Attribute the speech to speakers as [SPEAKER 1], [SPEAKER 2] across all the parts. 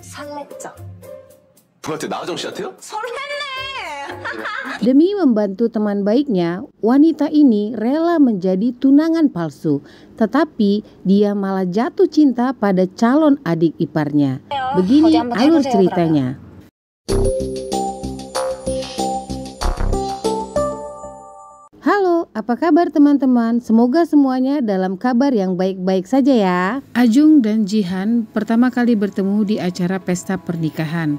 [SPEAKER 1] 설렜죠?
[SPEAKER 2] 누구한테 나아정 씨한테요?
[SPEAKER 1] 설렜네!
[SPEAKER 3] Demi membantu teman baiknya, wanita ini rela menjadi tunangan palsu. Tetapi dia malah jatuh cinta pada calon adik iparnya. Begini alur ceritanya. Halo, apa kabar teman-teman? Semoga semuanya dalam kabar yang baik-baik saja ya. Ajung dan Jihan pertama kali bertemu di acara pesta pernikahan.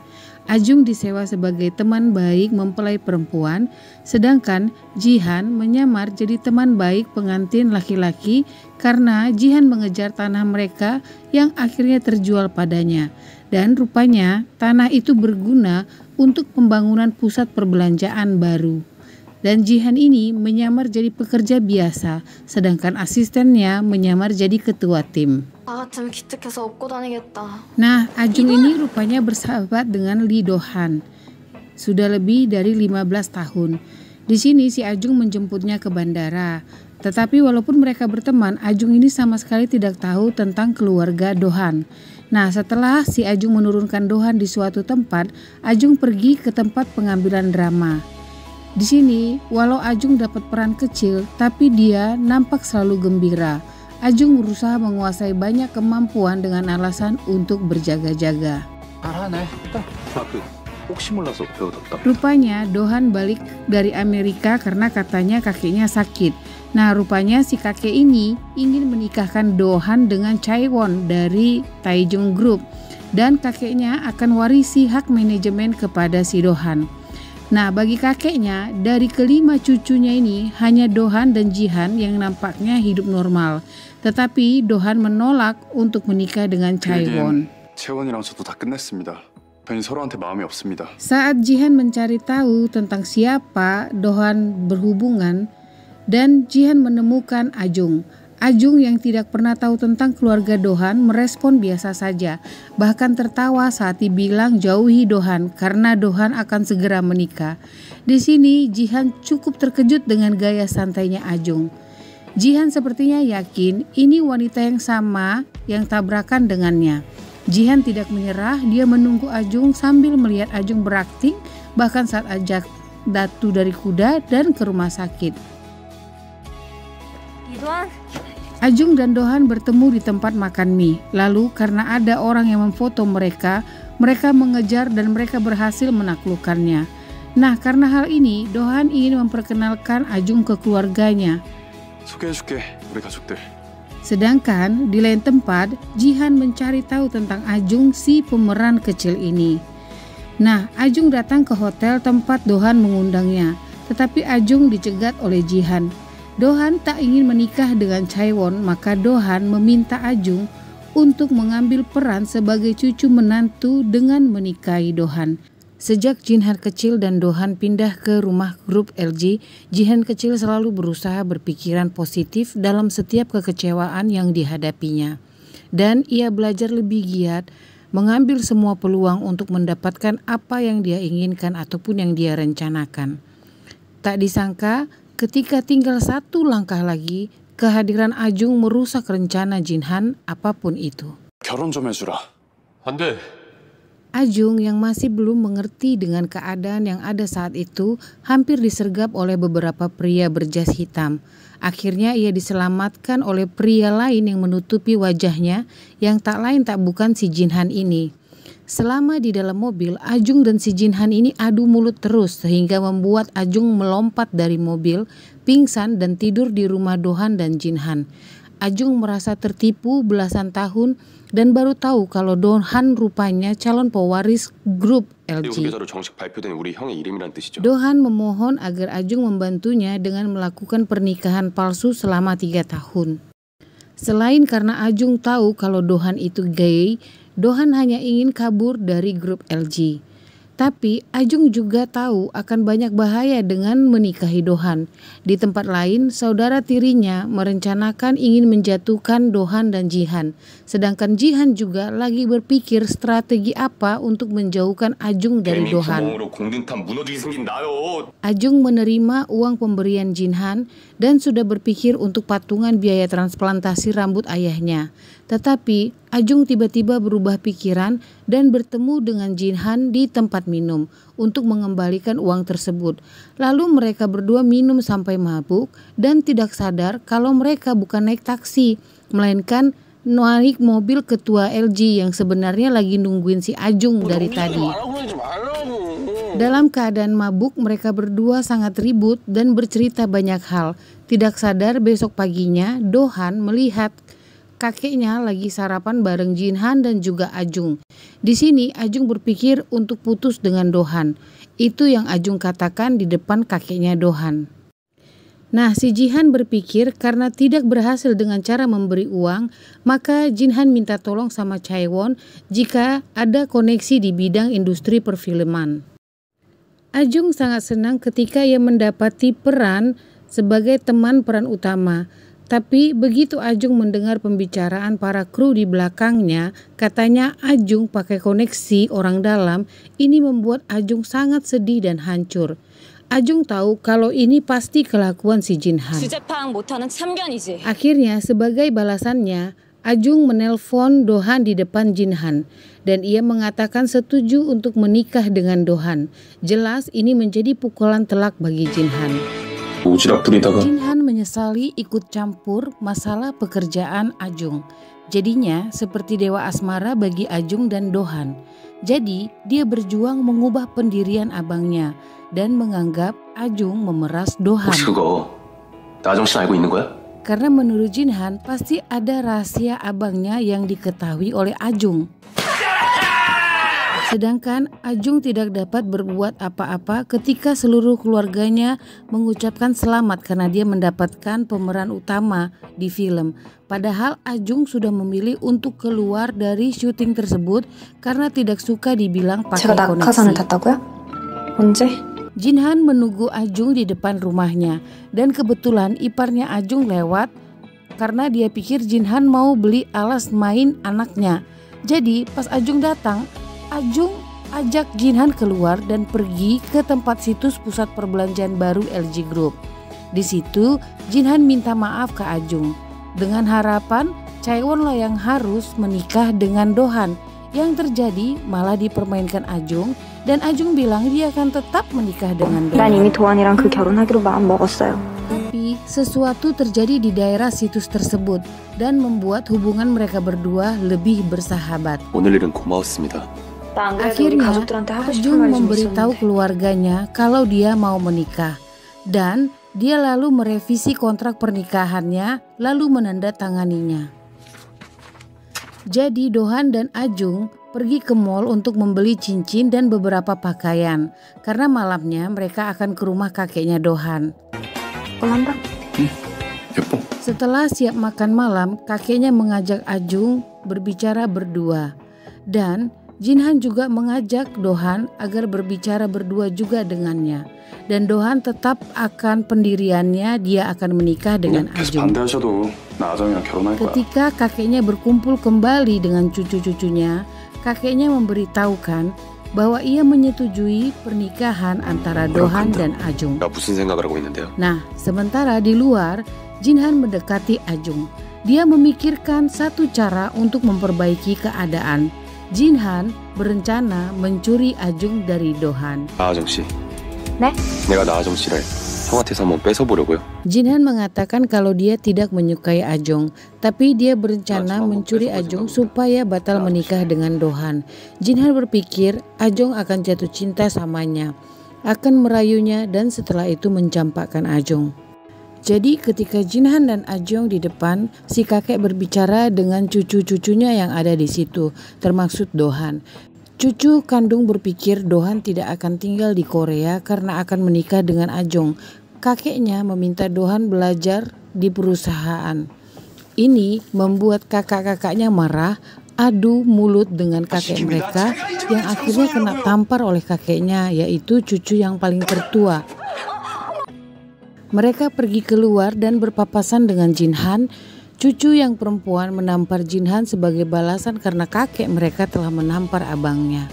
[SPEAKER 3] Ajung disewa sebagai teman baik mempelai perempuan, sedangkan Jihan menyamar jadi teman baik pengantin laki-laki karena Jihan mengejar tanah mereka yang akhirnya terjual padanya. Dan rupanya tanah itu berguna untuk pembangunan pusat perbelanjaan baru. Dan Jihan ini menyamar jadi pekerja biasa, sedangkan asistennya menyamar jadi ketua tim. Nah, Ajung ini rupanya bersahabat dengan Lee Do-han. Sudah lebih dari 15 tahun. Di sini si Ajung menjemputnya ke bandara. Tetapi walaupun mereka berteman, Ajung ini sama sekali tidak tahu tentang keluarga Do-han. Nah, setelah si Ajung menurunkan Do-han di suatu tempat, Ajung pergi ke tempat pengambilan drama. Di sini, walau Ajung dapat peran kecil, tapi dia nampak selalu gembira. Ajung berusaha menguasai banyak kemampuan dengan alasan untuk berjaga-jaga. Rupanya Do-han balik dari Amerika karena katanya kakeknya sakit. Nah, rupanya si kakek ini ingin menikahkan Do-han dengan Chaewon dari Taejong Group. Dan kakeknya akan warisi hak manajemen kepada si Do-han. Nah, bagi kakeknya, dari kelima cucunya ini hanya Do-han dan Jihan yang nampaknya hidup normal. Tetapi Do-han menolak untuk menikah dengan Chaewon. Saat Jihan mencari tahu tentang siapa Do-han berhubungan, dan Jihan menemukan Ajung. Ajung yang tidak pernah tahu tentang keluarga Do-han merespon biasa saja, bahkan tertawa saat dibilang jauhi Do-han karena Do-han akan segera menikah. Di sini Jihan cukup terkejut dengan gaya santainya Ajung. Jihan sepertinya yakin ini wanita yang sama yang tabrakan dengannya. Jihan tidak menyerah, dia menunggu Ajung sambil melihat Ajung berakting, bahkan saat ajak Datu dari kuda dan ke rumah sakit. Ajung dan Do-han bertemu di tempat makan mie. Lalu karena ada orang yang memfoto mereka mengejar dan mereka berhasil menaklukkannya. Nah, karena hal ini Do-han ingin memperkenalkan Ajung ke keluarganya. Sedangkan di lain tempat, Jihan mencari tahu tentang Ajung si pemeran kecil ini. Nah, Ajung datang ke hotel tempat Do-han mengundangnya, tetapi Ajung dicegat oleh Jihan. Do-han tak ingin menikah dengan Chaewon, maka Do-han meminta Ajung untuk mengambil peran sebagai cucu menantu dengan menikahi Do-han. Sejak Jihan kecil dan Do-han pindah ke rumah grup LG, Jihan kecil selalu berusaha berpikiran positif dalam setiap kekecewaan yang dihadapinya. Dan ia belajar lebih giat, mengambil semua peluang untuk mendapatkan apa yang dia inginkan ataupun yang dia rencanakan. Tak disangka, ketika tinggal satu langkah lagi, kehadiran Ajung merusak rencana Jihan apapun itu. Ajung yang masih belum mengerti dengan keadaan yang ada saat itu hampir disergap oleh beberapa pria berjas hitam. Akhirnya ia diselamatkan oleh pria lain yang menutupi wajahnya yang tak lain tak bukan si Jihan ini. Selama di dalam mobil, Ajung dan si Jihan ini adu mulut terus sehingga membuat Ajung melompat dari mobil, pingsan dan tidur di rumah Do-han dan Jihan. Ajung merasa tertipu belasan tahun dan baru tahu kalau Do-han rupanya calon pewaris grup LG. Do-han memohon agar Ajung membantunya dengan melakukan pernikahan palsu selama 3 tahun. Selain karena Ajung tahu kalau Do-han itu gay, Do-han hanya ingin kabur dari grup LG. Tapi Ajung juga tahu akan banyak bahaya dengan menikahi Do-han. Di tempat lain, saudara tirinya merencanakan ingin menjatuhkan Do-han dan Jihan. Sedangkan Jihan juga lagi berpikir strategi apa untuk menjauhkan Ajung dari Do-han. Ajung menerima uang pemberian Jihan dan sudah berpikir untuk patungan biaya transplantasi rambut ayahnya. Tetapi Ajung tiba-tiba berubah pikiran dan bertemu dengan Jinhan di tempat minum untuk mengembalikan uang tersebut. Lalu mereka berdua minum sampai mabuk dan tidak sadar kalau mereka bukan naik taksi, melainkan naik mobil ketua LG yang sebenarnya lagi nungguin si Ajung dari tadi. Dalam keadaan mabuk, mereka berdua sangat ribut dan bercerita banyak hal. Tidak sadar besok paginya Dohan melihat kakeknya lagi sarapan bareng Jinhan dan juga Ajung. Di sini Ajung berpikir untuk putus dengan Dohan. Itu yang Ajung katakan di depan kakeknya Dohan. Nah, si Jihan berpikir karena tidak berhasil dengan cara memberi uang, maka Jinhan minta tolong sama Chaewon jika ada koneksi di bidang industri perfilman. Ajung sangat senang ketika ia mendapati peran sebagai teman peran utama. Tapi begitu Ajung mendengar pembicaraan para kru di belakangnya, katanya Ajung pakai koneksi orang dalam, ini membuat Ajung sangat sedih dan hancur. Ajung tahu kalau ini pasti kelakuan si Jinhan. Akhirnya sebagai balasannya, Ajung menelpon Dohan di depan Jinhan dan ia mengatakan setuju untuk menikah dengan Dohan. Jelas ini menjadi pukulan telak bagi Jinhan. Jinhan menyesali ikut campur masalah pekerjaan Ajung. Jadinya seperti dewa asmara bagi Ajung dan Dohan. Jadi dia berjuang mengubah pendirian abangnya dan menganggap Ajung memeras Dohan. Karena menurut Jinhan pasti ada rahasia abangnya yang diketahui oleh Ajung. Sedangkan Ajung tidak dapat berbuat apa-apa ketika seluruh keluarganya mengucapkan selamat karena dia mendapatkan pemeran utama di film. Padahal Ajung sudah memilih untuk keluar dari syuting tersebut karena tidak suka dibilang pakai koneksi. Jinhan menunggu Ajung di depan rumahnya dan kebetulan iparnya Ajung lewat karena dia pikir Jinhan mau beli alas main anaknya. Jadi pas Ajung datang, Ajung ajak Jinhan keluar dan pergi ke tempat situs pusat perbelanjaan baru LG Group. Di situ Jinhan minta maaf ke Ajung dengan harapan Chaewon lah yang harus menikah dengan Dohan. Yang terjadi malah dipermainkan Ajung dan Ajung bilang dia akan tetap menikah dengan Dohan. Tapi sesuatu terjadi di daerah situs tersebut dan membuat hubungan mereka berdua lebih bersahabat. Akhirnya Ajung memberitahu keluarganya kalau dia mau menikah dan dia lalu merevisi kontrak pernikahannya lalu menandatanganinya. Jadi Dohan dan Ajung pergi ke mall untuk membeli cincin dan beberapa pakaian karena malamnya mereka akan ke rumah kakeknya Dohan. Setelah siap makan malam, kakeknya mengajak Ajung berbicara berdua dan Jinhan juga mengajak Dohan agar berbicara berdua juga dengannya. Dan Dohan tetap akan pendiriannya, dia akan menikah dengan Ajung. Ketika kakeknya berkumpul kembali dengan cucu-cucunya, kakeknya memberitahukan bahwa ia menyetujui pernikahan antara Dohan dan Ajung. Nah, sementara di luar, Jinhan mendekati Ajung. Dia memikirkan satu cara untuk memperbaiki keadaan. Jinhan berencana mencuri Ajung dari Dohan. Jinhan mengatakan kalau dia tidak menyukai Ajung, tapi dia berencana mencuri Ajung supaya batal menikah dengan Dohan. Jinhan berpikir Ajung akan jatuh cinta samanya, akan merayunya dan setelah itu mencampakkan Ajung. Jadi ketika Jinhan dan Ajung di depan, si kakek berbicara dengan cucu-cucunya yang ada di situ, termasuk Dohan. Cucu kandung berpikir Dohan tidak akan tinggal di Korea karena akan menikah dengan Ajung. Kakeknya meminta Dohan belajar di perusahaan. Ini membuat kakak-kakaknya marah, adu mulut dengan kakek mereka yang akhirnya kena tampar oleh kakeknya, yaitu cucu yang paling tertua. Mereka pergi keluar dan berpapasan dengan Jinhan. Cucu yang perempuan menampar Jinhan sebagai balasan karena kakek mereka telah menampar abangnya.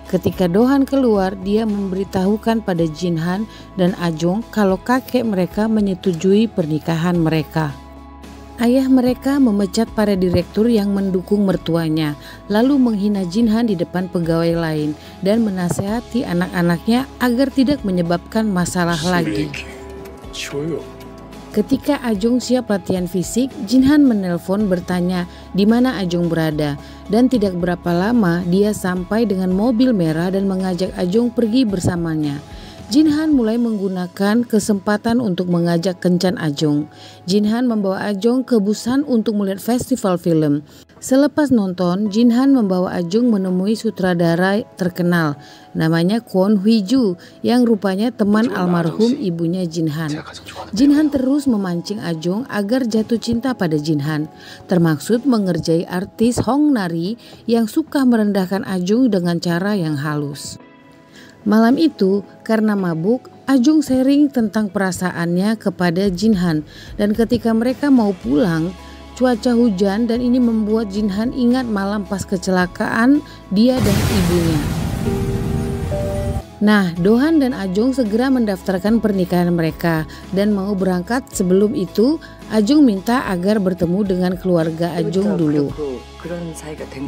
[SPEAKER 3] Ketika Dohan keluar, dia memberitahukan pada Jinhan dan Ajung kalau kakek mereka menyetujui pernikahan mereka. Ayah mereka memecat para direktur yang mendukung mertuanya, lalu menghina Jinhan di depan pegawai lain dan menasehati anak-anaknya agar tidak menyebabkan masalah lagi. Ketika Ajong siap latihan fisik, Jinhan menelpon bertanya di mana Ajong berada, dan tidak berapa lama dia sampai dengan mobil merah dan mengajak Ajong pergi bersamanya. Jinhan mulai menggunakan kesempatan untuk mengajak kencan Ajong. Jinhan membawa Ajong ke Busan untuk melihat festival film. Selepas nonton, Jinhan membawa Ajong menemui sutradara terkenal, namanya Kwon Hui-ju, yang rupanya teman almarhum ibunya Jinhan. Jinhan terus memancing Ajong agar jatuh cinta pada Jinhan, termaksud mengerjai artis Hong Nari yang suka merendahkan Ajong dengan cara yang halus. Malam itu, karena mabuk, Ajong sharing tentang perasaannya kepada Jinhan, dan ketika mereka mau pulang, cuaca hujan dan ini membuat Jinhan ingat malam pas kecelakaan dia dan ibunya. Nah, Dohan dan Ajong segera mendaftarkan pernikahan mereka dan mau berangkat. Sebelum itu, Ajong minta agar bertemu dengan keluarga Ajong dulu.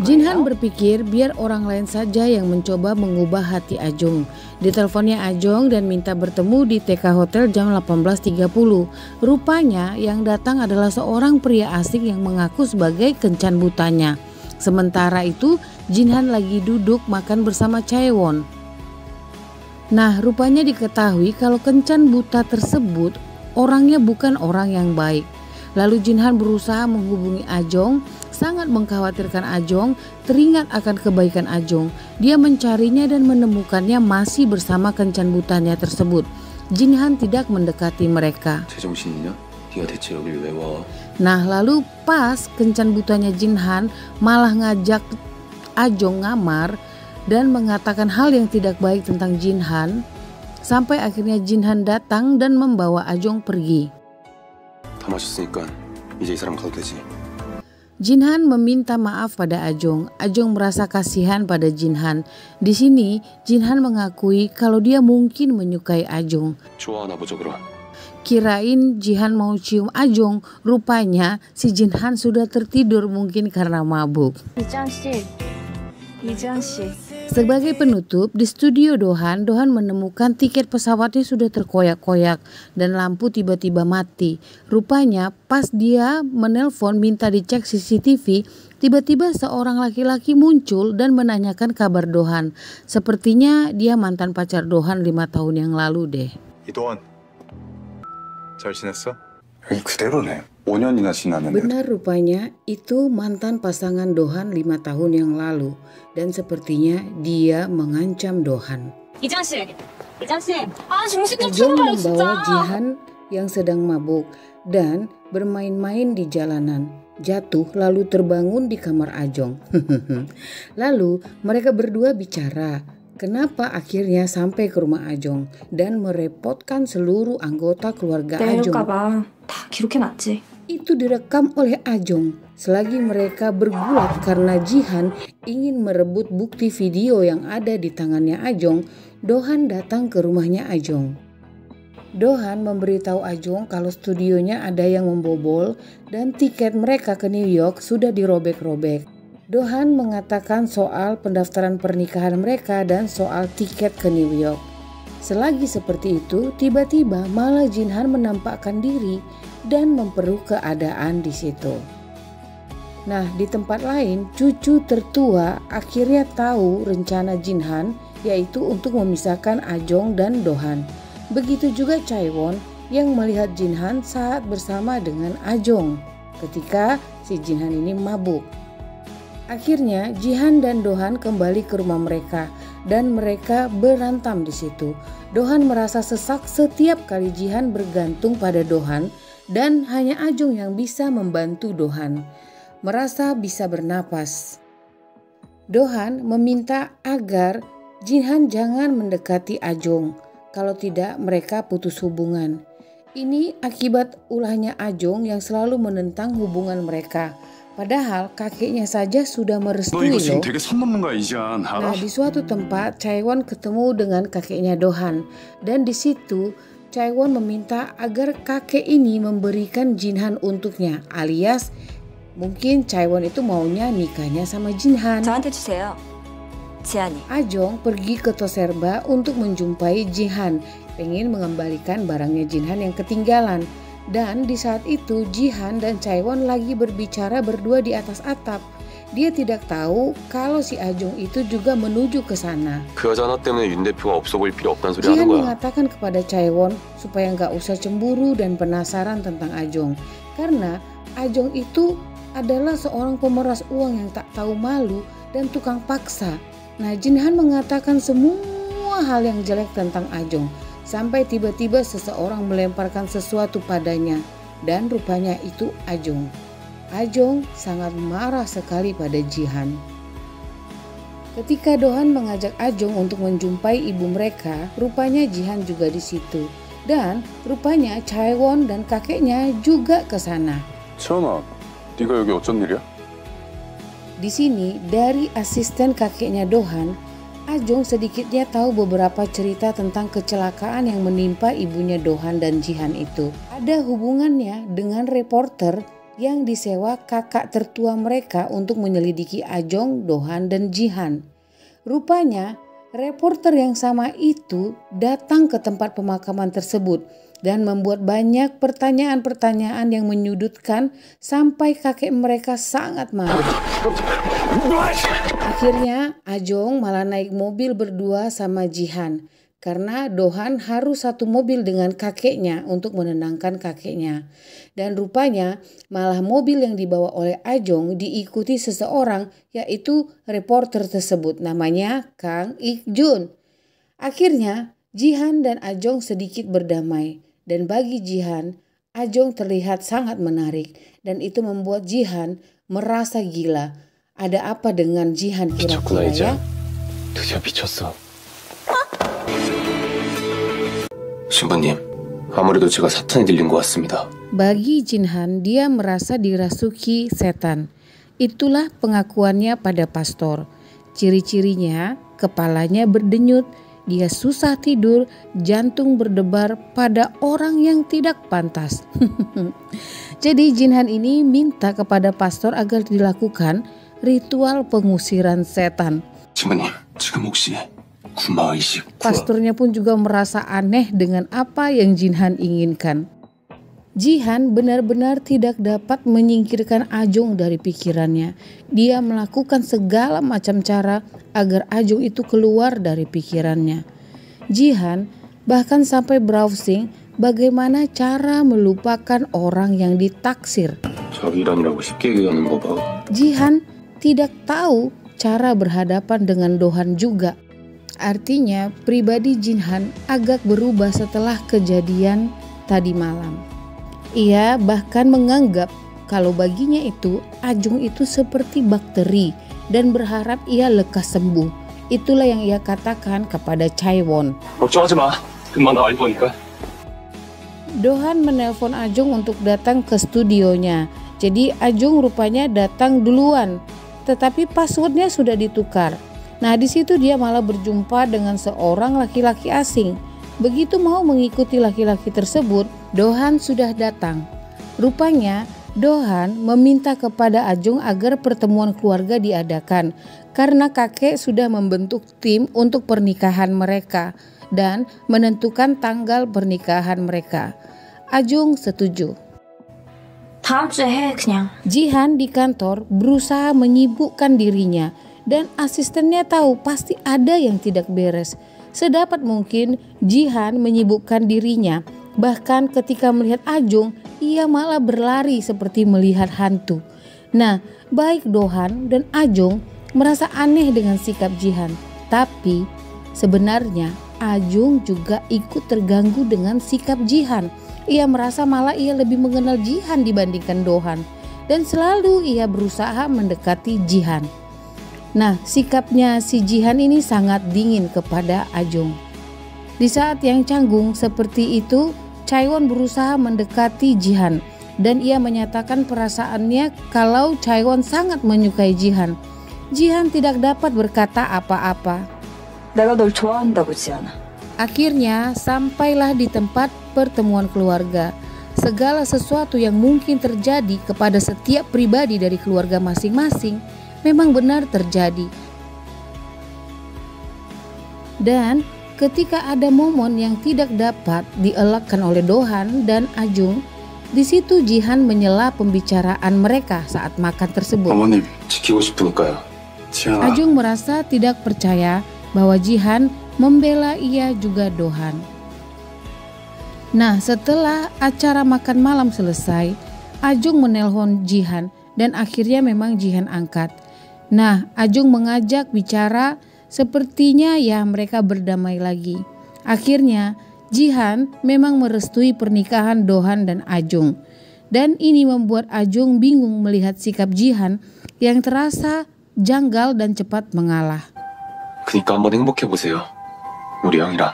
[SPEAKER 3] Jinhan berpikir biar orang lain saja yang mencoba mengubah hati Ajong. Diteleponnya Ajong dan minta bertemu di TK Hotel jam 18.30. Rupanya yang datang adalah seorang pria asing yang mengaku sebagai kencan butanya. Sementara itu, Jinhan lagi duduk makan bersama Chaewon. Nah, rupanya diketahui kalau kencan buta tersebut orangnya bukan orang yang baik. Lalu Jinhan berusaha menghubungi Ajong, sangat mengkhawatirkan Ajong, teringat akan kebaikan Ajong. Dia mencarinya dan menemukannya masih bersama kencan butanya tersebut. Jinhan tidak mendekati mereka. Nah, lalu pas kencan butanya Jinhan malah ngajak Ajong ngamar dan mengatakan hal yang tidak baik tentang Jinhan, sampai akhirnya Jinhan datang dan membawa Ajong pergi. Jinhan meminta maaf pada Ajong. Ajong merasa kasihan pada Jinhan. Di sini Jinhan mengakui kalau dia mungkin menyukai Ajong. Kirain Jinhan mau cium Ajong, rupanya si Jinhan sudah tertidur mungkin karena mabuk. Sebagai penutup, di studio Dohan menemukan tiket pesawatnya sudah terkoyak-koyak dan lampu tiba-tiba mati. Rupanya pas dia menelpon minta dicek CCTV, tiba-tiba seorang laki-laki muncul dan menanyakan kabar Dohan. Sepertinya dia mantan pacar Dohan 5 tahun yang lalu deh.
[SPEAKER 1] 이도환, 잘 지냈어? 그대로네. 5년이나 지났는데.
[SPEAKER 3] Benar, rupanya itu mantan pasangan Dohan 5 tahun yang lalu, dan sepertinya dia mengancam Dohan. Ajong membawa Jihan yang sedang mabuk dan bermain-main di jalanan. Jatuh lalu terbangun di kamar Ajong. Lalu mereka berdua bicara kenapa akhirnya sampai ke rumah Ajong dan merepotkan seluruh anggota keluarga Ajong. Itu direkam oleh Ajong. Selagi mereka bergulat karena Jihan ingin merebut bukti video yang ada di tangannya Ajong, Dohan datang ke rumahnya Ajong. Dohan memberitahu Ajong kalau studionya ada yang membobol dan tiket mereka ke New York sudah dirobek-robek. Dohan mengatakan soal pendaftaran pernikahan mereka dan soal tiket ke New York. Selagi seperti itu, tiba-tiba malah Jinhan menampakkan diri dan memperuk keadaan di situ. Nah, di tempat lain, cucu tertua akhirnya tahu rencana Jinhan, yaitu untuk memisahkan Ajong dan Dohan. Begitu juga Chaewon yang melihat Jinhan saat bersama dengan Ajong ketika si Jinhan ini mabuk. Akhirnya Jihan dan Dohan kembali ke rumah mereka dan mereka berantam di situ. Dohan merasa sesak setiap kali Jihan bergantung pada Dohan dan hanya Ajong yang bisa membantu Dohan merasa bisa bernapas. Dohan meminta agar Jihan jangan mendekati Ajong, kalau tidak mereka putus hubungan. Ini akibat ulahnya Ajong yang selalu menentang hubungan mereka. Padahal kakeknya saja sudah merestui loh. Nah, di suatu tempat Chaewon ketemu dengan kakeknya Dohan dan di situ Chaewon meminta agar kakek ini memberikan Jinhan untuknya, alias mungkin Chaewon itu maunya nikahnya sama Jinhan.
[SPEAKER 4] 저한테 주세요. 지한이.
[SPEAKER 3] Ajong pergi ke Toserba untuk menjumpai Jihan, pengen mengembalikan barangnya Jinhan yang ketinggalan. Dan di saat itu Jihan dan Chaewon lagi berbicara berdua di atas atap. Dia tidak tahu kalau si Ajong itu juga menuju ke sana.
[SPEAKER 2] 그 여자 하나 때문에 윤 대표가 없어 보일 필요 없다는 소리
[SPEAKER 3] Jihan
[SPEAKER 2] 하는 거야.
[SPEAKER 3] mengatakan kepada Chaewon supaya nggak usah cemburu dan penasaran tentang Ajong. Karena Ajong itu adalah seorang pemeras uang yang tak tahu malu dan tukang paksa. Nah, Jinhan mengatakan semua hal yang jelek tentang Ajong. Sampai tiba-tiba seseorang melemparkan sesuatu padanya. Dan rupanya itu Ajong. Ajong sangat marah sekali pada Jihan. Ketika Dohan mengajak Ajong untuk menjumpai ibu mereka, rupanya Jihan juga di situ. Dan rupanya Chaewon dan kakeknya juga ke sana.
[SPEAKER 1] 채원아, 네가 여기 어쩐 일이야?
[SPEAKER 3] Di sini, dari asisten kakeknya Dohan, Ajong sedikitnya tahu beberapa cerita tentang kecelakaan yang menimpa ibunya Dohan dan Jihan itu. Ada hubungannya dengan reporter yang disewa kakak tertua mereka untuk menyelidiki Ajong, Dohan, dan Jihan. Rupanya, reporter yang sama itu datang ke tempat pemakaman tersebut dan membuat banyak pertanyaan-pertanyaan yang menyudutkan sampai kakek mereka sangat marah. Akhirnya Ajong malah naik mobil berdua sama Jihan karena Dohan harus satu mobil dengan kakeknya untuk menenangkan kakeknya. Dan rupanya malah mobil yang dibawa oleh Ajong diikuti seseorang, yaitu reporter tersebut, namanya Kang Ik-jun. Akhirnya Jihan dan Ajong sedikit berdamai. Dan bagi Jihan, Ajong terlihat sangat menarik dan itu membuat Jihan merasa gila. Ada apa dengan Jihan kira-kira ya?
[SPEAKER 2] 드디어 미쳤어. 신부님, 아무래도 제가 사탄에 들린 것 같습니다.
[SPEAKER 3] Bagi Jinhan, dia merasa dirasuki setan. Itulah pengakuannya pada pastor. Ciri-cirinya, kepalanya berdenyut, dia susah tidur, jantung berdebar pada orang yang tidak pantas. Jadi Jinhan ini minta kepada pastor agar dilakukan ritual pengusiran setan.
[SPEAKER 2] 신부님, 지금 혹시 구마의식
[SPEAKER 3] Pastornya pun juga merasa aneh dengan apa yang Jinhan inginkan. Jihan benar-benar tidak dapat menyingkirkan Ajong dari pikirannya. Dia melakukan segala macam cara agar Ajong itu keluar dari pikirannya. Jihan bahkan sampai browsing bagaimana cara melupakan orang yang ditaksir.
[SPEAKER 2] 자기 일하느라고 쉽게 얘기하는 거 봐.
[SPEAKER 3] Jihan tidak tahu cara berhadapan dengan Dohan juga. Artinya pribadi Jinhan agak berubah setelah kejadian tadi malam. Ia bahkan menganggap kalau baginya itu Ajong itu seperti bakteri dan berharap ia lekas sembuh. Itulah yang ia katakan kepada Chaewon.
[SPEAKER 2] 걱정하지 마. 금방 나을 거니까.
[SPEAKER 3] Dohan menelpon Ajong untuk datang ke studionya. Jadi Ajong rupanya datang duluan, tetapi passwordnya sudah ditukar. Nah, di situ dia malah berjumpa dengan seorang laki-laki asing. Begitu mau mengikuti laki-laki tersebut, Dohan sudah datang. Rupanya Dohan meminta kepada Ajong agar pertemuan keluarga diadakan karena kakek sudah membentuk tim untuk pernikahan mereka dan menentukan tanggal pernikahan mereka. Ajong setuju.
[SPEAKER 4] 다음 주에 해 그냥.
[SPEAKER 3] Jihan di kantor berusaha menyibukkan dirinya dan asistennya tahu pasti ada yang tidak beres. Sedapat mungkin Jihan menyibukkan dirinya. Bahkan ketika melihat Ajong, ia malah berlari seperti melihat hantu. Nah, baik Dohan dan Ajong merasa aneh dengan sikap Jihan. Tapi sebenarnya Ajong juga ikut terganggu dengan sikap Jihan. Ia merasa malah ia lebih mengenal Jihan dibandingkan Dohan. Dan selalu ia berusaha mendekati Jihan. Nah, sikapnya si Jihan ini sangat dingin kepada Ajong. Di saat yang canggung seperti itu, Chaewon berusaha mendekati Jihan dan ia menyatakan perasaannya kalau Chaewon sangat menyukai Jihan. Jihan tidak dapat berkata apa-apa.
[SPEAKER 4] 내가 널 좋아한다고 지한아.
[SPEAKER 3] Akhirnya sampailah di tempat pertemuan keluarga. Segala sesuatu yang mungkin terjadi kepada setiap pribadi dari keluarga masing-masing memang benar terjadi. Dan ketika ada momen yang tidak dapat dielakkan oleh Dohan dan Ajung, di situ Jihan menyela pembicaraan mereka saat makan tersebut.
[SPEAKER 1] 어머님,
[SPEAKER 2] 지키고 싶으니까요.
[SPEAKER 1] 지한아.
[SPEAKER 3] Ajung merasa tidak percaya bahwa Jihan membela ia juga Dohan. Nah, setelah acara makan malam selesai, Ajung menelpon Jihan dan akhirnya memang Jihan angkat. Nah, Ajung mengajak bicara, sepertinya ya mereka berdamai lagi. Akhirnya Jihan memang merestui pernikahan Dohan dan Ajung. Dan ini membuat Ajung bingung melihat sikap Jihan yang terasa janggal dan cepat mengalah.
[SPEAKER 2] 그니까 한번 행복해보세요. 우리 형이랑.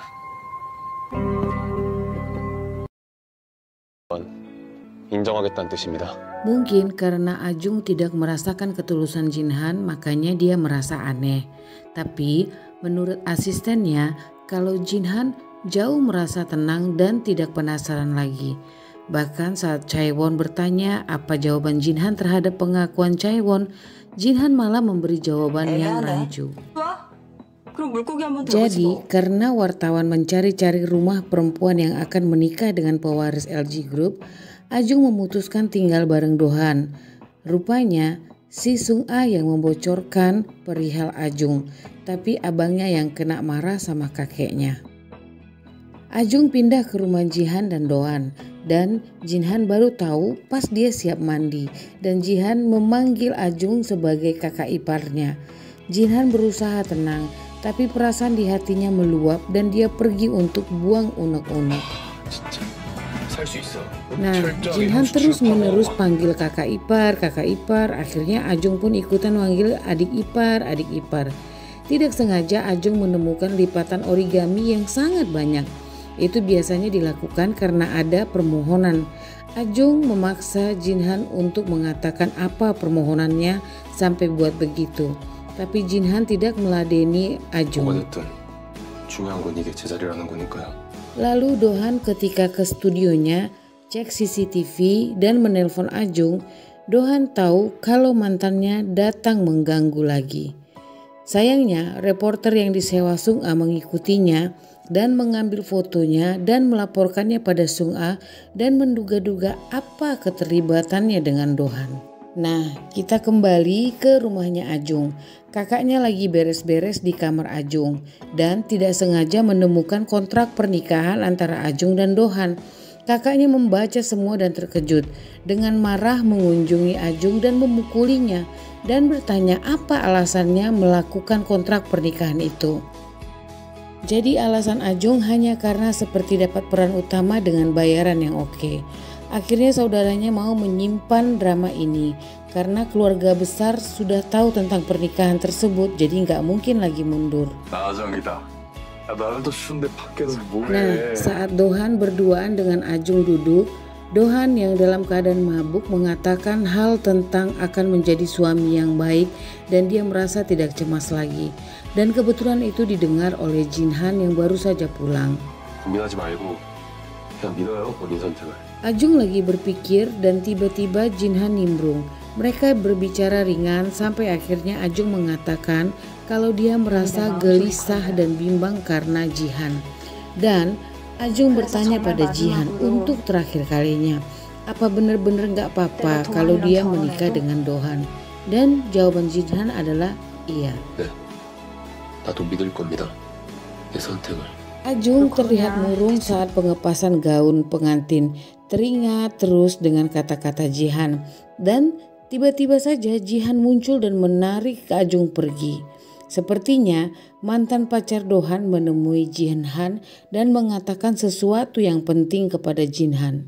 [SPEAKER 2] 인정하겠다는 뜻입니다.
[SPEAKER 3] Mungkin karena Ajung tidak merasakan ketulusan Jinhan, makanya dia merasa aneh. Tapi menurut asistennya, kalau Jinhan jauh merasa tenang dan tidak penasaran lagi. Bahkan saat Chaewon bertanya apa jawaban Jinhan terhadap pengakuan Chaewon, Jinhan malah memberi jawaban yang rancu.
[SPEAKER 4] 그럼 물고기 한번 더
[SPEAKER 3] Jadi karena wartawan mencari-cari rumah perempuan yang akan menikah dengan pewaris LG Group, Ajung memutuskan tinggal bareng Dohan. Rupanya si Sung-a yang membocorkan perihal Ajung, tapi abangnya yang kena marah sama kakeknya. Ajung pindah ke rumah Jihan dan Dohan, dan Jinhan baru tahu pas dia siap mandi, dan Jihan memanggil Ajung sebagai kakak iparnya. Jinhan berusaha tenang, tapi perasaan di hatinya meluap dan dia pergi untuk buang unek-unek. Nah, Jinhan terus-menerus panggil kakak ipar, akhirnya Ajung pun ikutan manggil adik ipar. Tidak sengaja Ajung menemukan lipatan origami yang sangat banyak. Itu biasanya dilakukan karena ada permohonan. Ajung memaksa Jinhan untuk mengatakan apa permohonannya sampai buat begitu. Tapi Jinhan tidak meladeni Ajung.
[SPEAKER 2] 뭐가 됐든 중요한 건 이게 제 자리라는 거니까요.
[SPEAKER 3] Lalu Dohan ketika ke studionya cek CCTV dan menelpon Ajung, Dohan tahu kalau mantannya datang mengganggu lagi. Sayangnya reporter yang disewa Sung-a mengikutinya dan mengambil fotonya dan melaporkannya pada Sung-a dan menduga-duga apa keterlibatannya dengan Dohan. Nah, kita kembali ke rumahnya Ajung. Kakaknya lagi beres-beres di kamar Ajung dan tidak sengaja menemukan kontrak pernikahan antara Ajung dan Dohan. Kakaknya membaca semua dan terkejut. Dengan marah mengunjungi Ajung dan memukulinya dan bertanya apa alasannya melakukan kontrak pernikahan itu. Jadi alasan Ajung hanya karena seperti dapat peran utama dengan bayaran yang oke. Akhirnya saudaranya mau menyimpan drama ini karena keluarga besar sudah tahu tentang pernikahan tersebut, jadi nggak mungkin lagi mundur.
[SPEAKER 1] 나정이다. 나는 또 추운데 밖에서 뭐해?
[SPEAKER 3] Nah, saat Dohan berduaan dengan Ajung duduk, Dohan yang dalam keadaan mabuk mengatakan hal tentang akan menjadi suami yang baik dan dia merasa tidak cemas lagi. Dan kebetulan itu didengar oleh Jinhan yang baru saja pulang.
[SPEAKER 2] 고민하지 말고 그냥 믿어요, 본인 선택을.
[SPEAKER 3] Ajung lagi berpikir dan tiba-tiba Jinhan nimbrung. Mereka berbicara ringan sampai akhirnya Ajung mengatakan kalau dia merasa gelisah dan bimbang karena Jihan. Dan Ajung bertanya pada Jihan untuk terakhir kalinya, apa benar-benar gak apa-apa kalau dia menikah dengan Dohan? Dan jawaban Jihan adalah iya.
[SPEAKER 2] 네, 나도 믿을 겁니다. 내 선택을.
[SPEAKER 3] Ajung terlihat murung saat pengepasan gaun pengantin, teringat terus dengan kata-kata Jihan. Dan tiba-tiba saja Jihan muncul dan menarik Ajung pergi. Sepertinya mantan pacar Dohan menemui Jinhan dan mengatakan sesuatu yang penting kepada Jinhan.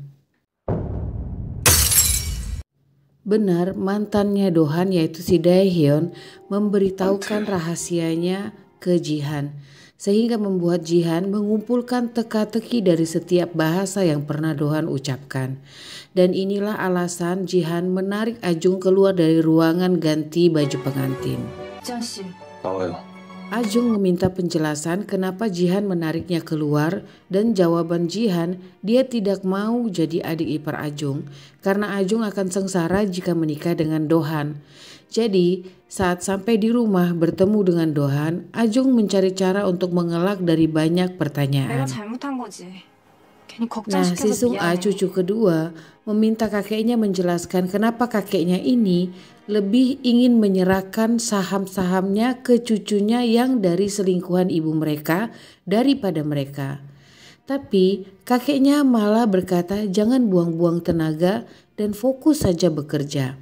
[SPEAKER 3] Benar, mantannya Dohan yaitu si Daehyun memberitahukan rahasianya ke Jihan, sehingga membuat Jihan mengumpulkan teka-teki dari setiap bahasa yang pernah Dohan ucapkan. Dan inilah alasan Jihan menarik Ajung keluar dari ruangan ganti baju pengantin.
[SPEAKER 4] 지한 씨,
[SPEAKER 2] 나와요.
[SPEAKER 3] Ajung meminta penjelasan kenapa Jihan menariknya keluar dan jawaban Jihan dia tidak mau jadi adik ipar Ajung karena Ajung akan sengsara jika menikah dengan Dohan. Jadi saat sampai di rumah bertemu dengan Dohan, Ajung mencari cara untuk mengelak dari banyak
[SPEAKER 4] 내가
[SPEAKER 3] pertanyaan.
[SPEAKER 4] 잘못한 거지. 괜히
[SPEAKER 3] Nah, si
[SPEAKER 4] 걱정시켜서
[SPEAKER 3] Sung-a
[SPEAKER 4] 미안해.
[SPEAKER 3] cucu kedua meminta kakeknya menjelaskan kenapa kakeknya ini lebih ingin menyerahkan saham-sahamnya ke cucunya yang dari selingkuhan ibu mereka daripada mereka. Tapi kakeknya malah berkata jangan buang-buang tenaga dan fokus saja bekerja.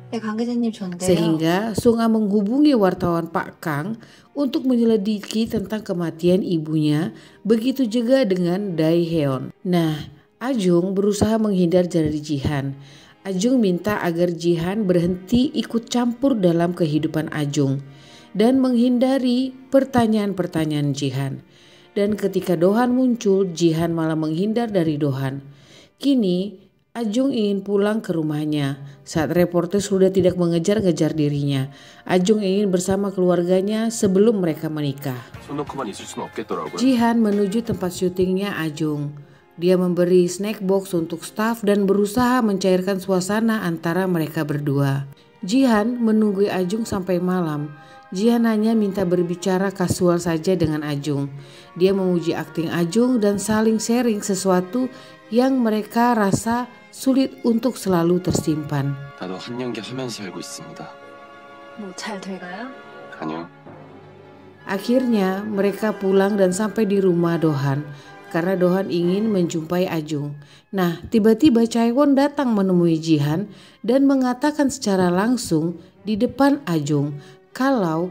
[SPEAKER 4] 네, 강 기자님 좋은데요.
[SPEAKER 3] Sehingga Sung-a menghubungi wartawan Pak Kang untuk menyelidiki tentang kematian ibunya, begitu juga dengan Dae-heon. Nah, Ajung berusaha menghindar dari Jihan. Ajung minta agar Jihan berhenti ikut campur dalam kehidupan Ajung dan menghindari pertanyaan-pertanyaan Jihan. Dan ketika Dohan muncul, Jihan malah menghindar dari Dohan. Kini Ajung ingin pulang ke rumahnya saat reporter sudah tidak mengejar-ngejar dirinya. Ajung ingin bersama keluarganya sebelum mereka menikah.
[SPEAKER 2] 손 놓고만 있을 수는 없겠더라고요.
[SPEAKER 3] Jihan menuju tempat syutingnya Ajung. Dia memberi snack box untuk staf dan berusaha mencairkan suasana antara mereka berdua. Jihan menunggu Ajung sampai malam. Jihan hanya minta berbicara kasual saja dengan Ajung. Dia memuji akting Ajung dan saling sharing sesuatu yang mereka rasa sulit untuk selalu tersimpan.
[SPEAKER 2] 나도 한 연기 하면서 살고 있습니다.
[SPEAKER 4] 뭐 잘 돼가요?
[SPEAKER 2] 아니요.
[SPEAKER 3] Akhirnya mereka pulang dan sampai di rumah Dohan karena Dohan ingin menjumpai Ajung. Nah, tiba-tiba Chaewon datang menemui Jihan dan mengatakan secara langsung di depan Ajung kalau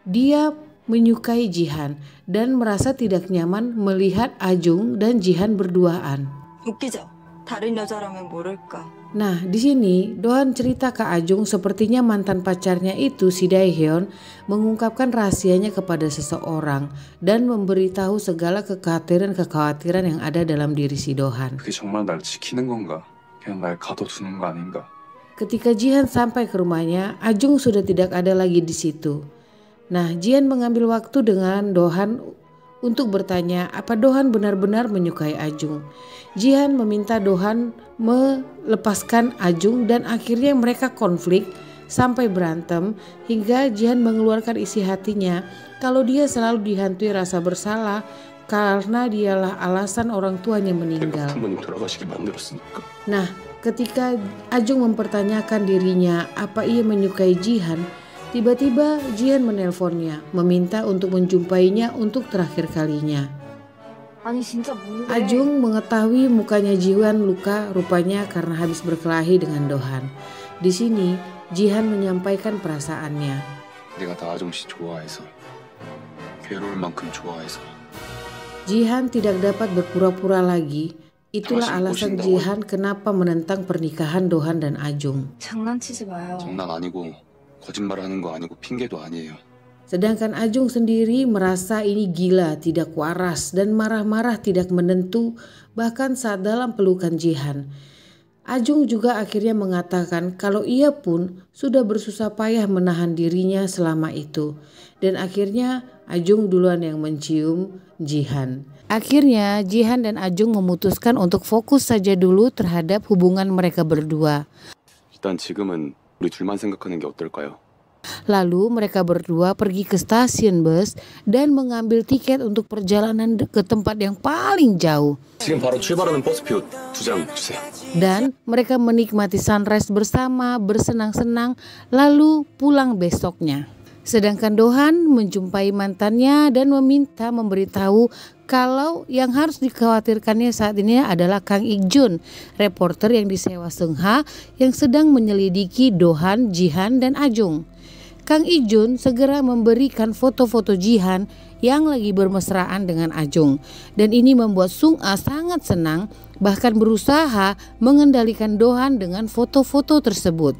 [SPEAKER 3] dia menyukai Jihan dan merasa tidak nyaman melihat Ajung dan Jihan berduaan.
[SPEAKER 4] 웃기죠? 다른 여자라면 모를까.
[SPEAKER 3] Nah, di sini Dohan cerita ke Ajung sepertinya mantan pacarnya itu si Dae-heon mengungkapkan rahasianya kepada seseorang dan memberitahu segala kekhawatiran yang ada dalam diri si Dohan.
[SPEAKER 1] 그게 정말 날 지키는 건가? 그냥 날 가둬두는 거 아닌가?
[SPEAKER 3] Ketika Jihan sampai ke rumahnya, Ajung sudah tidak ada lagi di situ. Nah, Jihan mengambil waktu dengan Dohan untuk bertanya apa Dohan benar-benar menyukai Ajung. Jihan meminta Dohan melepaskan Ajung dan akhirnya mereka konflik sampai berantem hingga Jihan mengeluarkan isi hatinya kalau dia selalu dihantui rasa bersalah karena dialah alasan orang tuanya meninggal.
[SPEAKER 2] 부모님 돌아가시게 만들었으니까.
[SPEAKER 3] Nah, ketika Ajung mempertanyakan dirinya apa ia menyukai Jihan, tiba-tiba Jihan menelponnya, meminta untuk menjumpainya untuk terakhir kalinya.
[SPEAKER 4] 아니 진짜 뭔데?
[SPEAKER 3] Ajung mengetahui mukanya Jihan luka rupanya karena habis berkelahi dengan Dohan. Di sini Jihan menyampaikan perasaannya.
[SPEAKER 2] 내가 나아정 씨 좋아해서 괴로울 만큼 좋아해서
[SPEAKER 3] Jihan tidak dapat berpura-pura lagi. Itulah alasan Jihan kenapa menentang pernikahan Dohan dan Ajung.
[SPEAKER 4] 장난치지 마요.
[SPEAKER 2] 장난 아니고 거짓말하는 거 아니고 핑계도 아니에요.
[SPEAKER 3] Sedangkan Ajung sendiri merasa ini gila, tidak waras dan marah-marah tidak menentu bahkan saat dalam pelukan Jihan. Ajung juga akhirnya mengatakan kalau ia pun sudah bersusah payah menahan dirinya selama itu. Dan akhirnya Ajung duluan yang mencium Jihan. Akhirnya Jihan dan Ajung memutuskan untuk fokus saja dulu terhadap hubungan mereka berdua.
[SPEAKER 2] 일단 지금은 우리 둘만 생각하는 게 어떨까요?
[SPEAKER 3] Lalu mereka berdua pergi ke stasiun bus dan mengambil tiket untuk perjalanan ke tempat yang paling jauh.
[SPEAKER 2] 지금 바로 출발하는 버스표 2장 주세요.
[SPEAKER 3] Dan mereka menikmati sunrise bersama, bersenang-senang, lalu pulang besoknya. Sedangkan Dohan menjumpai mantannya dan meminta memberitahu kalau yang harus dikhawatirkannya saat ini adalah Kang Ik-jun, reporter yang disewa Seung-ha yang sedang menyelidiki Dohan, Jihan, dan Ajung. Kang Ik-jun segera memberikan foto-foto Jihan yang lagi bermesraan dengan Ajung. Dan ini membuat Sung-a sangat senang, bahkan berusaha mengendalikan Dohan dengan foto-foto tersebut.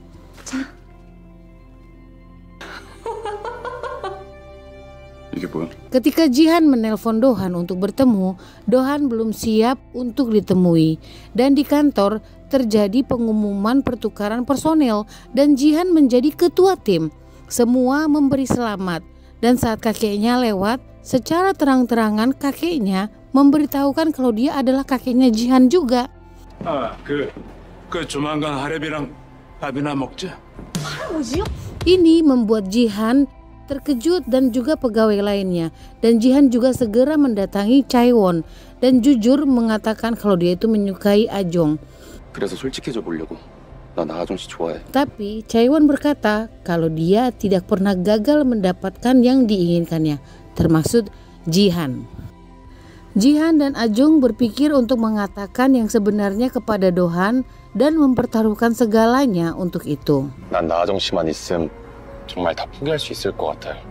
[SPEAKER 2] 이게 뭐야?
[SPEAKER 3] Ketika Jihan menelpon Dohan untuk bertemu, Dohan belum siap untuk ditemui. Dan di kantor terjadi pengumuman pertukaran personel dan Jihan menjadi ketua tim. Semua memberi selamat. Dan saat kakeknya lewat, secara terang-terangan kakeknya memberitahukan kalau dia adalah kakeknya Jihan juga.
[SPEAKER 1] 조만간 하랩이랑 밥이나 먹자.
[SPEAKER 4] 할아버지요?
[SPEAKER 3] Ini membuat Jihan terkejut dan juga pegawai lainnya. Dan Jihan juga segera mendatangi Chaewon dan jujur mengatakan kalau dia itu menyukai Ajong.
[SPEAKER 2] 그래서 솔직해져 보려고. 나 나아정 씨 좋아해.
[SPEAKER 3] Tapi Chaewon berkata kalau dia tidak pernah gagal mendapatkan yang diinginkannya, termasuk Jihan. Jihan dan Ajong berpikir untuk mengatakan yang sebenarnya kepada Dohan dan mempertaruhkan segalanya untuk itu.
[SPEAKER 2] 난 나아정 씨만 있음 정말 다 포기할 수 있을 것 같아요.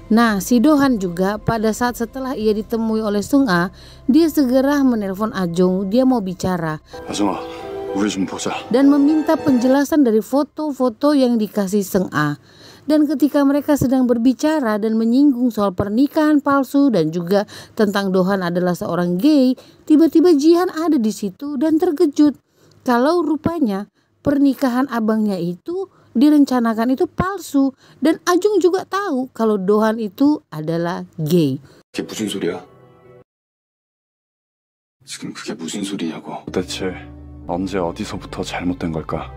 [SPEAKER 3] Nah, si Dohan juga pada saat setelah ia ditemui oleh Sung-a, dia segera menelpon Ajong, dia mau bicara
[SPEAKER 1] 아정아, 우리 좀 보자.
[SPEAKER 3] dan meminta penjelasan dari foto-foto yang dikasih Sung-a. Dan ketika mereka sedang berbicara dan menyinggung soal pernikahan palsu dan juga tentang Dohan adalah seorang gay, tiba-tiba Jihan ada di situ dan terkejut kalau rupanya pernikahan abangnya itu direncanakan itu palsu dan Ajung juga tahu kalau Dohan itu adalah gay.
[SPEAKER 2] 그게 무슨 소리야? 지금 그게 무슨 소리냐고.
[SPEAKER 1] 대체 언제 어디서부터 잘못된 걸까?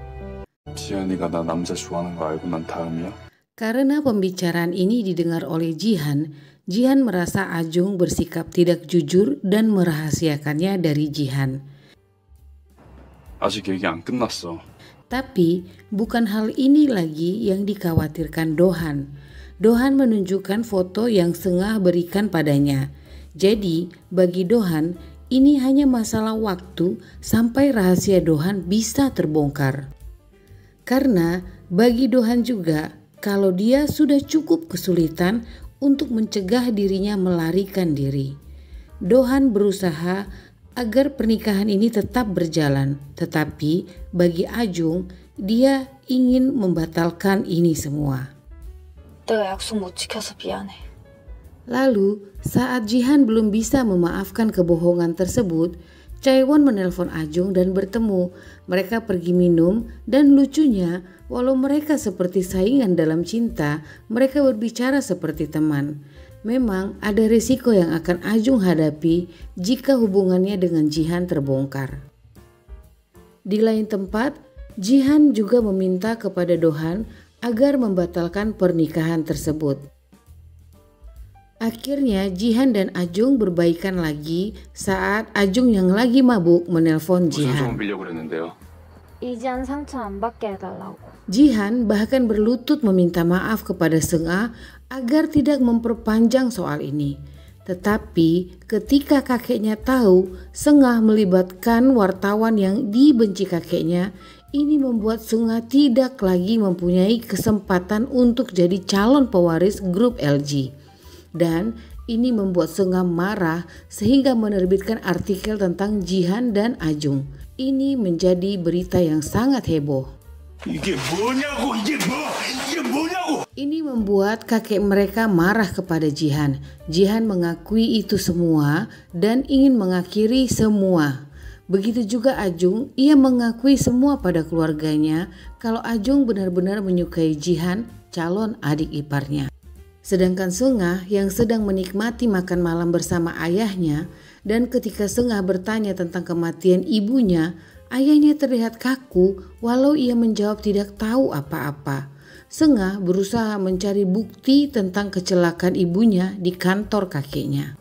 [SPEAKER 1] 지연이가 나 남자 좋아하는 거 알고 난 다음이야?
[SPEAKER 3] Karena pembicaraan ini didengar oleh Jihan, Jihan merasa Ajung bersikap tidak jujur dan merahasiakannya dari Jihan.
[SPEAKER 1] 아직 얘기 안 끝났어.
[SPEAKER 3] Tapi bukan hal ini lagi yang dikhawatirkan Dohan. Dohan menunjukkan foto yang Sung-a berikan padanya. Jadi bagi Dohan ini hanya masalah waktu sampai rahasia Dohan bisa terbongkar. Karena bagi Dohan juga kalau dia sudah cukup kesulitan untuk mencegah dirinya melarikan diri. Dohan berusaha agar pernikahan ini tetap berjalan, tetapi bagi Ajung, dia ingin membatalkan ini semua.
[SPEAKER 4] 내가 약속 못 지켜서 미안해.
[SPEAKER 3] Lalu, saat Jihan belum bisa memaafkan kebohongan tersebut, Chaewon menelpon Ajung dan bertemu. Mereka pergi minum dan lucunya, walau mereka seperti saingan dalam cinta, mereka berbicara seperti teman. Memang ada risiko yang akan Ajung hadapi jika hubungannya dengan Jihan terbongkar. Di lain tempat, Jihan juga meminta kepada Dohan agar membatalkan pernikahan tersebut. Akhirnya Jihan dan Ajung berbaikan lagi saat Ajung yang lagi mabuk menelpon
[SPEAKER 2] 무슨 좀
[SPEAKER 3] Jihan.
[SPEAKER 2] 빌려고 그랬는데요.
[SPEAKER 4] 이지한 상처 안 받게 해달라고.
[SPEAKER 3] Jihan bahkan berlutut meminta maaf kepada Sung-a agar tidak memperpanjang soal ini. Tetapi ketika kakeknya tahu Sung-a melibatkan wartawan yang dibenci kakeknya, ini membuat Sung-a tidak lagi mempunyai kesempatan untuk jadi calon pewaris grup LG. Dan ini membuat Sung-a marah sehingga menerbitkan artikel tentang Jihan dan Ajung. Ini menjadi berita yang sangat heboh.
[SPEAKER 1] 이게 뭐냐고! 이게 뭐냐고!
[SPEAKER 3] Ini membuat kakek mereka marah kepada Jihan. Jihan mengakui itu semua dan ingin mengakhiri semua. Begitu juga Ajung, ia mengakui semua pada keluarganya kalau Ajung benar-benar menyukai Jihan, calon adik iparnya. Sedangkan Sung-a yang sedang menikmati makan malam bersama ayahnya, dan ketika Sung-a bertanya tentang kematian ibunya, ayahnya terlihat kaku walau ia menjawab tidak tahu apa-apa. Sung-a berusaha mencari bukti tentang kecelakaan ibunya di kantor kakeknya.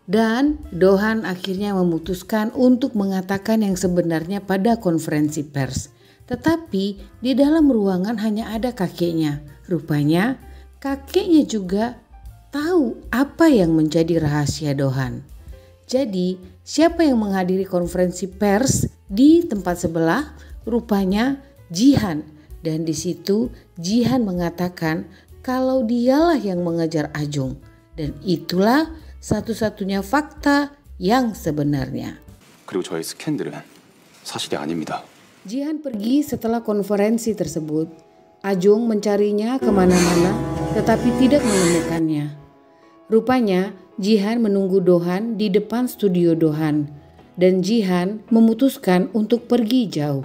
[SPEAKER 3] Dan Dohan akhirnya memutuskan untuk mengatakan yang sebenarnya pada konferensi pers. Tetapi di dalam ruangan hanya ada kakeknya. Rupanya kakeknya juga tahu apa yang menjadi rahasia Dohan. Jadi siapa yang menghadiri konferensi pers di tempat sebelah? Rupanya Jihan. Dan di situ Jihan mengatakan kalau dialah yang mengejar Ajung. Dan itulah satu-satunya fakta yang sebenarnya.
[SPEAKER 2] 그리고 저의 스캔들은 사실이 아닙니다.
[SPEAKER 3] Jihan pergi setelah konferensi tersebut. Ajung mencarinya kemana-mana tetapi tidak menemukannya. Rupanya Jihan menunggu Dohan di depan studio Dohan. Dan Jihan memutuskan untuk pergi jauh.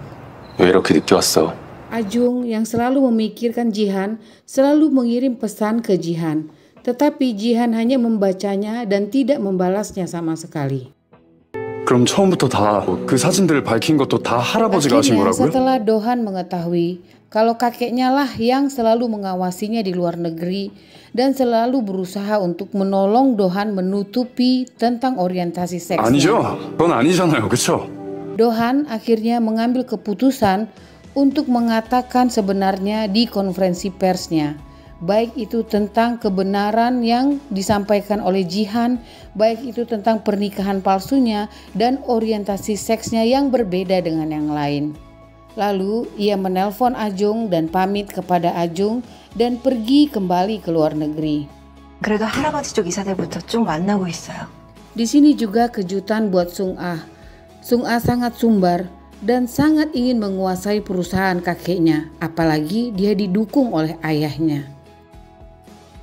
[SPEAKER 2] 왜 이렇게 늦게 왔어?
[SPEAKER 3] Ajung yang selalu memikirkan Jihan selalu mengirim pesan ke Jihan. Tetapi Jihan hanya membacanya dan tidak membalasnya sama sekali.
[SPEAKER 1] 그럼 처음부터 다 그 사진들을 밝힌 것도 다 할아버지가 하신
[SPEAKER 3] Akhirnya
[SPEAKER 1] 거라고요?
[SPEAKER 3] setelah Dohan mengetahui kalau kakeknya lah yang selalu mengawasinya di luar negeri dan selalu berusaha untuk menolong Dohan menutupi tentang orientasi seksnya.
[SPEAKER 1] 아니죠. 그건 아니잖아요. 그쵸?
[SPEAKER 3] Dohan akhirnya mengambil keputusan untuk mengatakan sebenarnya di konferensi persnya. Baik itu tentang kebenaran yang disampaikan oleh Jihan, baik itu tentang pernikahan palsunya dan orientasi seksnya yang berbeda dengan yang lain. Lalu ia menelpon Ajung dan pamit kepada Ajung dan pergi kembali ke luar negeri.
[SPEAKER 5] 그래도 할아버지 쪽 이사들부터 쭉 만나고 있어요.
[SPEAKER 3] Di sini juga kejutan buat Sung Ah. Sung Ah sangat sumbar dan sangat ingin menguasai perusahaan kakeknya, apalagi dia didukung oleh ayahnya.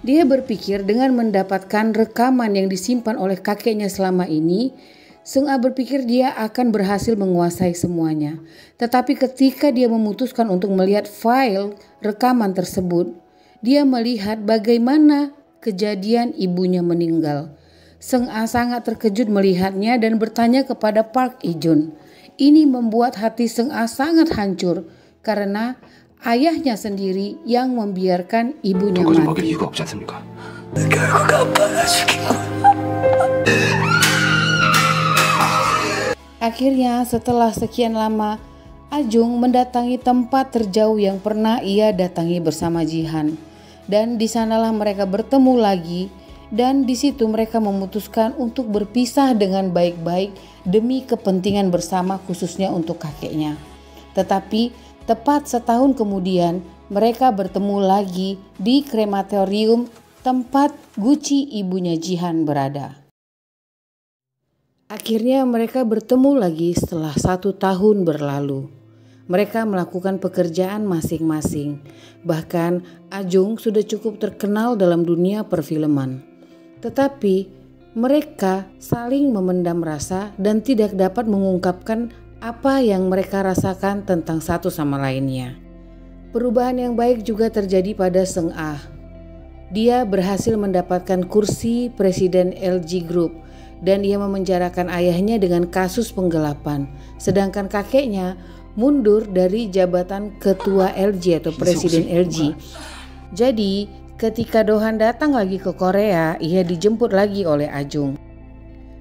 [SPEAKER 3] Dia berpikir dengan mendapatkan rekaman yang disimpan oleh kakeknya selama ini, Sung Ah berpikir dia akan berhasil menguasai semuanya. Tetapi ketika dia memutuskan untuk melihat file rekaman tersebut, dia melihat bagaimana kejadian ibunya meninggal. Sung Ah sangat terkejut melihatnya dan bertanya kepada Park Ijun. Ini membuat hati Sung Ah sangat hancur karena ayahnya sendiri yang membiarkan ibunya
[SPEAKER 2] 돈까지 먹일
[SPEAKER 3] mati.
[SPEAKER 2] 이유가 없지 않습니까?
[SPEAKER 3] Akhirnya setelah sekian lama, Ajung mendatangi tempat terjauh yang pernah ia datangi bersama Jihan. Dan di sanalah mereka bertemu lagi dan di situ mereka memutuskan untuk berpisah dengan baik-baik demi kepentingan bersama khususnya untuk kakeknya. Tetapi tepat setahun kemudian mereka bertemu lagi di krematorium tempat Guci ibunya Jihan berada. Akhirnya mereka bertemu lagi setelah 1 tahun berlalu. Mereka melakukan pekerjaan masing-masing. Bahkan Ajung sudah cukup terkenal dalam dunia perfilman. Tetapi mereka saling memendam rasa dan tidak dapat mengungkapkan apa yang mereka rasakan tentang satu sama lainnya. Perubahan yang baik juga terjadi pada Sung Ah. Dia berhasil mendapatkan kursi presiden LG Group dan ia memenjarakan ayahnya dengan kasus penggelapan. Sedangkan kakeknya mundur dari jabatan ketua LG atau presiden LG. Jadi ketika Dohan datang lagi ke Korea, ia dijemput lagi oleh Ajung.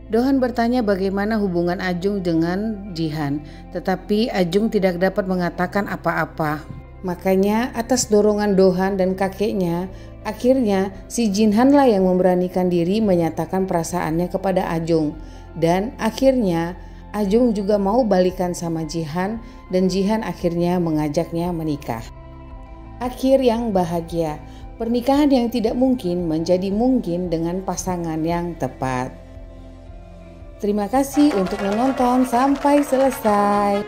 [SPEAKER 3] Dohan bertanya bagaimana hubungan Ajung dengan Jihan, tetapi Ajung tidak dapat mengatakan apa-apa. Makanya atas dorongan Dohan dan kakeknya, akhirnya si Jinhan lah yang memberanikan diri menyatakan perasaannya kepada Ajung. Dan akhirnya Ajung juga mau balikan sama Jihan dan Jihan akhirnya mengajaknya menikah. Akhir yang bahagia, pernikahan yang tidak mungkin menjadi mungkin dengan pasangan yang tepat. Terima kasih untuk menonton sampai selesai.